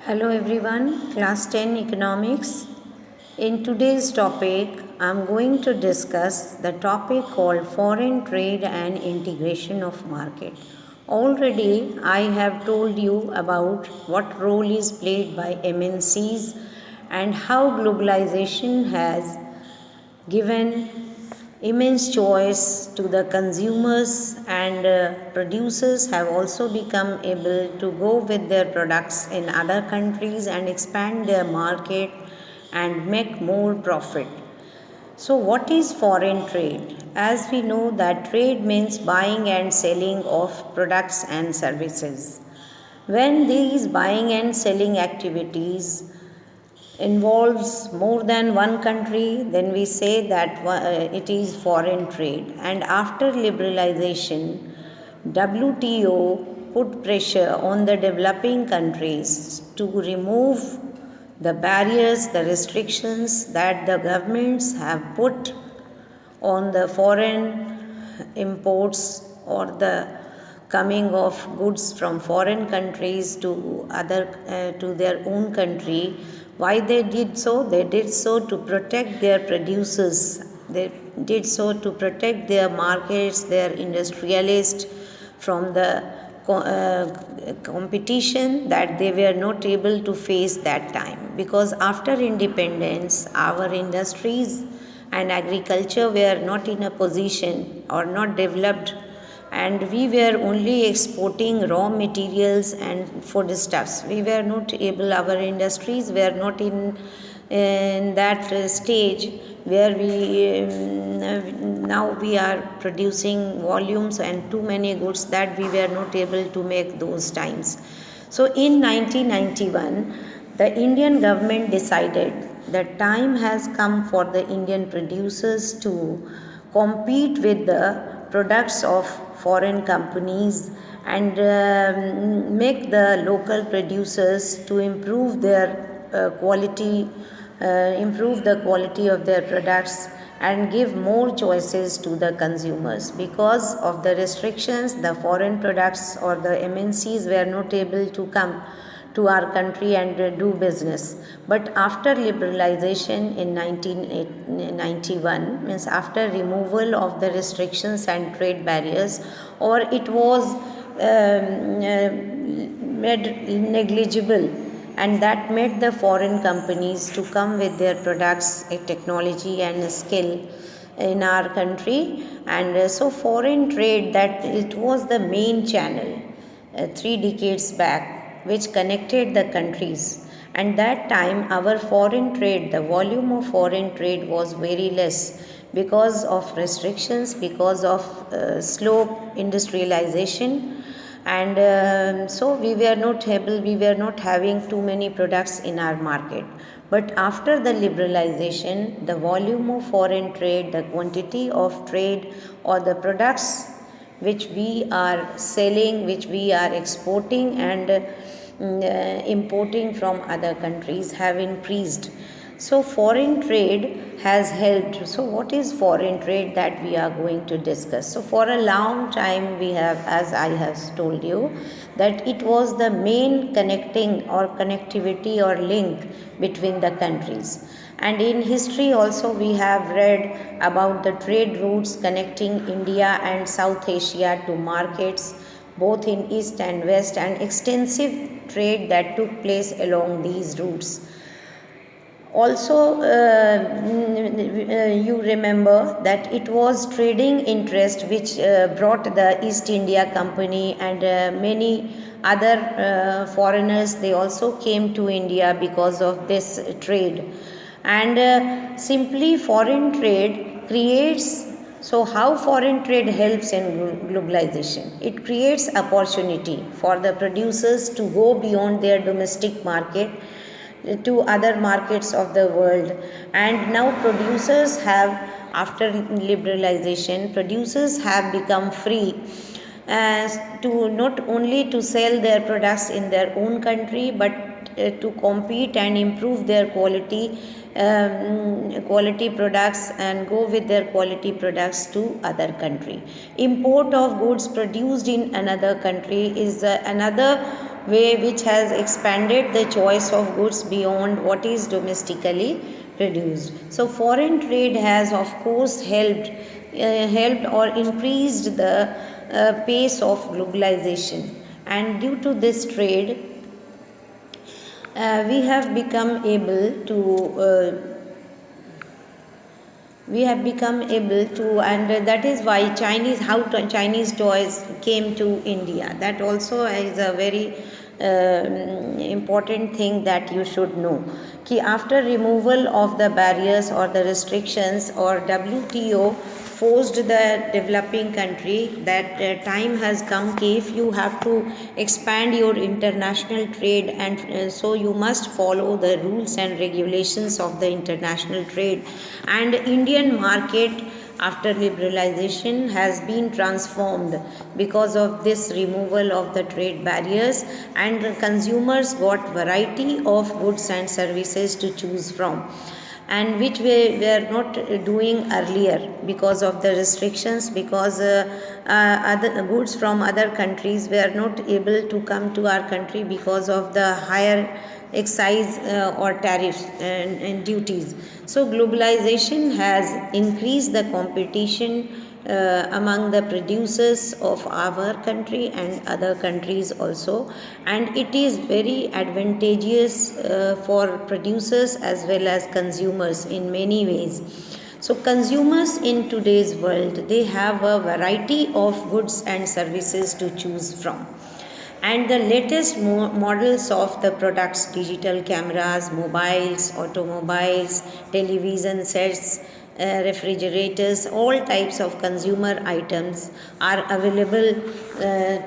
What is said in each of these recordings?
Hello everyone, class 10 economics. In today's topic, I'm going to discuss the topic called foreign trade and integration of market. Already I have told you about what role is played by MNCs and how globalization has given immense choice to the consumers, and producers have also become able to go with their products in other countries and expand their market and make more profit. So what is foreign trade? As we know that trade means buying and selling of products and services. When these buying and selling activities involves more than one country, then we say that it is foreign trade. And after liberalization, WTO put pressure on the developing countries to remove the barriers, the restrictions that the governments have put on the foreign imports or the coming of goods from foreign countries to to their own country. Why they did so? They did so to protect their producers. They did so to protect their markets, their industrialists from the competition that they were not able to face that time, because after independence our industries and agriculture were not in a position or not developed, and we were only exporting raw materials and foodstuffs. We were not able, our industries were not in that stage where we now we are producing volumes and too many goods that we were not able to make those times. So in 1991 the Indian government decided that time has come for the Indian producers to compete with the products of foreign companies and make the local producers to improve their quality, improve the quality of their products and give more choices to the consumers. Because of the restrictions, the foreign products or the MNCs were not able to come to our country and do business. But after liberalization in 1991, means after removal of the restrictions and trade barriers, or it was made negligible, and that made the foreign companies to come with their products, technology and skill in our country. And so foreign trade, that it was the main channel 3 decades back which connected the countries. And that time our foreign trade, the volume of foreign trade was very less because of restrictions, because of slow industrialization. And so we were not able, we were not having too many products in our market. But after the liberalization, the volume of foreign trade, the quantity of trade or the products which we are selling, which we are exporting and importing from other countries have increased. So foreign trade has helped. So what is foreign trade that we are going to discuss? So for a long time we have, as I have told you, that it was the main connecting or connectivity or link between the countries. And in history also we have read about the trade routes connecting India and South Asia to markets both in East and West, and extensive trade that took place along these routes. Also, you remember that it was trading interest which brought the East India Company and many other foreigners. They also came to India because of this trade. And simply foreign trade creates, so how foreign trade helps in globalization? It creates opportunity for the producers to go beyond their domestic market to other markets of the world. And now producers have, after liberalization, producers have become free as to not only to sell their products in their own country, but to compete and improve their quality products and go with their quality products to other country. Import of goods produced in another country is another way which has expanded the choice of goods beyond what is domestically produced. So foreign trade has of course helped or increased the pace of globalization, and due to this trade we have become able to and that is why Chinese toys came to India. That also is a very important thing that you should know, कि after removal of the barriers or the restrictions, or WTO forced the developing country that time has come कि if you have to expand your international trade, and so you must follow the rules and regulations of the international trade. And Indian market after liberalization has been transformed because of this removal of the trade barriers, and consumers got variety of goods and services to choose from, and which we were not doing earlier because of the restrictions, because other goods from other countries were not able to come to our country because of the higher excise or tariffs and duties. So globalization has increased the competition among the producers of our country and other countries also, and it is very advantageous for producers as well as consumers in many ways. So consumers in today's world, they have a variety of goods and services to choose from, and the latest models of the products, digital cameras, mobiles, automobiles, television sets, refrigerators, all types of consumer items are available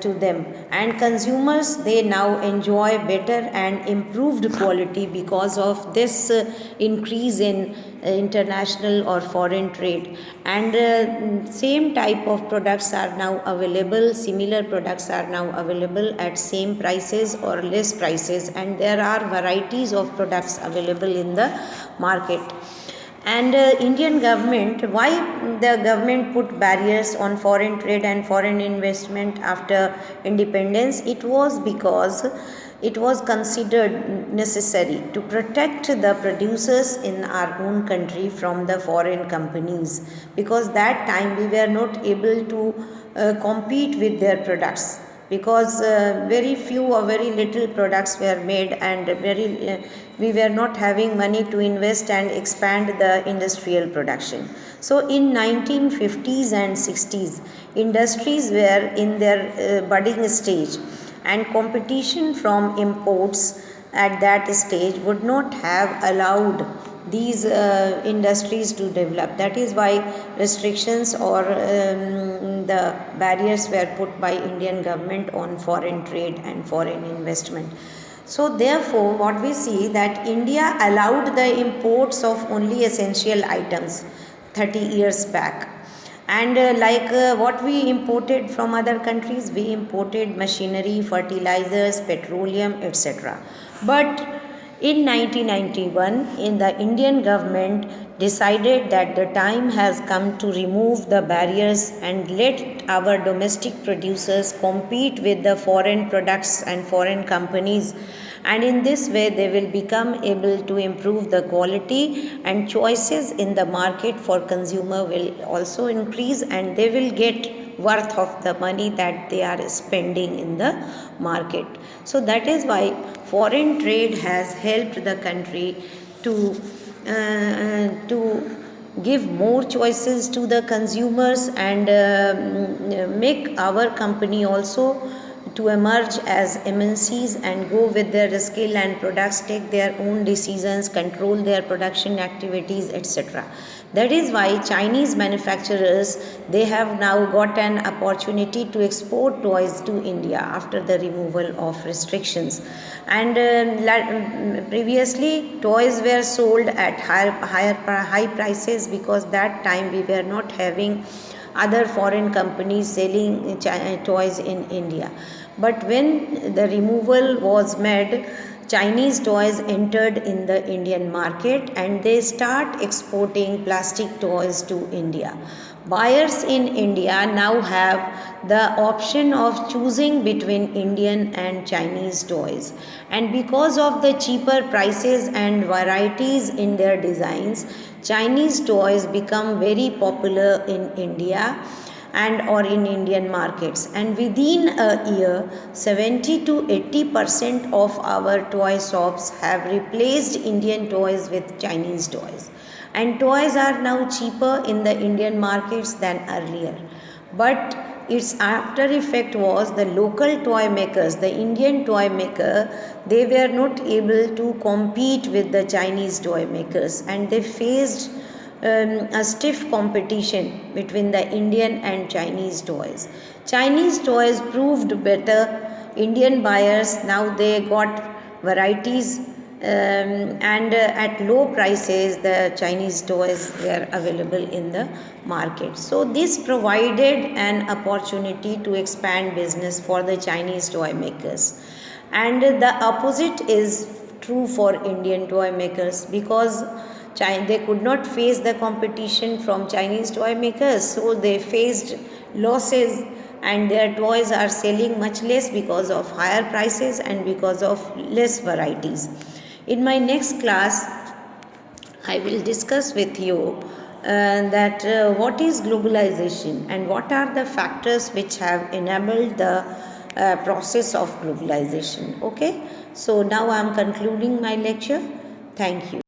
to them, and consumers, they now enjoy better and improved quality because of this increase in international or foreign trade. And same type of products are now available, similar products are now available at same prices or less prices, and there are varieties of products available in the market. And Indian government, why the government put barriers on foreign trade and foreign investment after independence? It was because it was considered necessary to protect the producers in our own country from the foreign companies, because that time we were not able to compete with their products, because very few or very little products were made, and we were not having money to invest and expand the industrial production. So in 1950s and 60s, industries were in their budding stage, and competition from imports at that stage would not have allowed these industries to develop. That is why restrictions or the barriers were put by Indian government on foreign trade and foreign investment. So therefore what we see, that India allowed the imports of only essential items 30 years back, and what we imported from other countries, we imported machinery, fertilizers, petroleum, etc. But in 1991, in the Indian government decided that the time has come to remove the barriers and let our domestic producers compete with the foreign products and foreign companies, and in this way they will become able to improve the quality, and choices in the market for consumer will also increase, and they will get worth of the money that they are spending in the market. So that is why foreign trade has helped the country to give more choices to the consumers, and make our company also to emerge as MNCs and go with their skill and products, take their own decisions, control their production activities, etc. That is why Chinese manufacturers, they have now got an opportunity to export toys to India after the removal of restrictions. And previously toys were sold at high prices, because that time we were not having other foreign companies selling toys in India. But when the removal was made, Chinese toys entered in the Indian market, and they start exporting plastic toys to India. Buyers in India now have the option of choosing between Indian and Chinese toys. And because of the cheaper prices and varieties in their designs, Chinese toys become very popular in India and or in Indian markets, and within a year 70 to 80% of our toy shops have replaced Indian toys with Chinese toys, and toys are now cheaper in the Indian markets than earlier. But its after effect was the local toy makers, the Indian toy maker, they were not able to compete with the Chinese toy makers, and they faced a stiff competition between the Indian and Chinese toys. Chinese toys proved better. Indian buyers now they got varieties and at low prices the Chinese toys were available in the market. So this provided an opportunity to expand business for the Chinese toy makers. And the opposite is true for Indian toy makers, because they could not face the competition from Chinese toy makers, so they faced losses, and their toys are selling much less because of higher prices and because of less varieties. In my next class, I will discuss with you that what is globalization and what are the factors which have enabled the process of globalization. Okay, so now I am concluding my lecture. Thank you.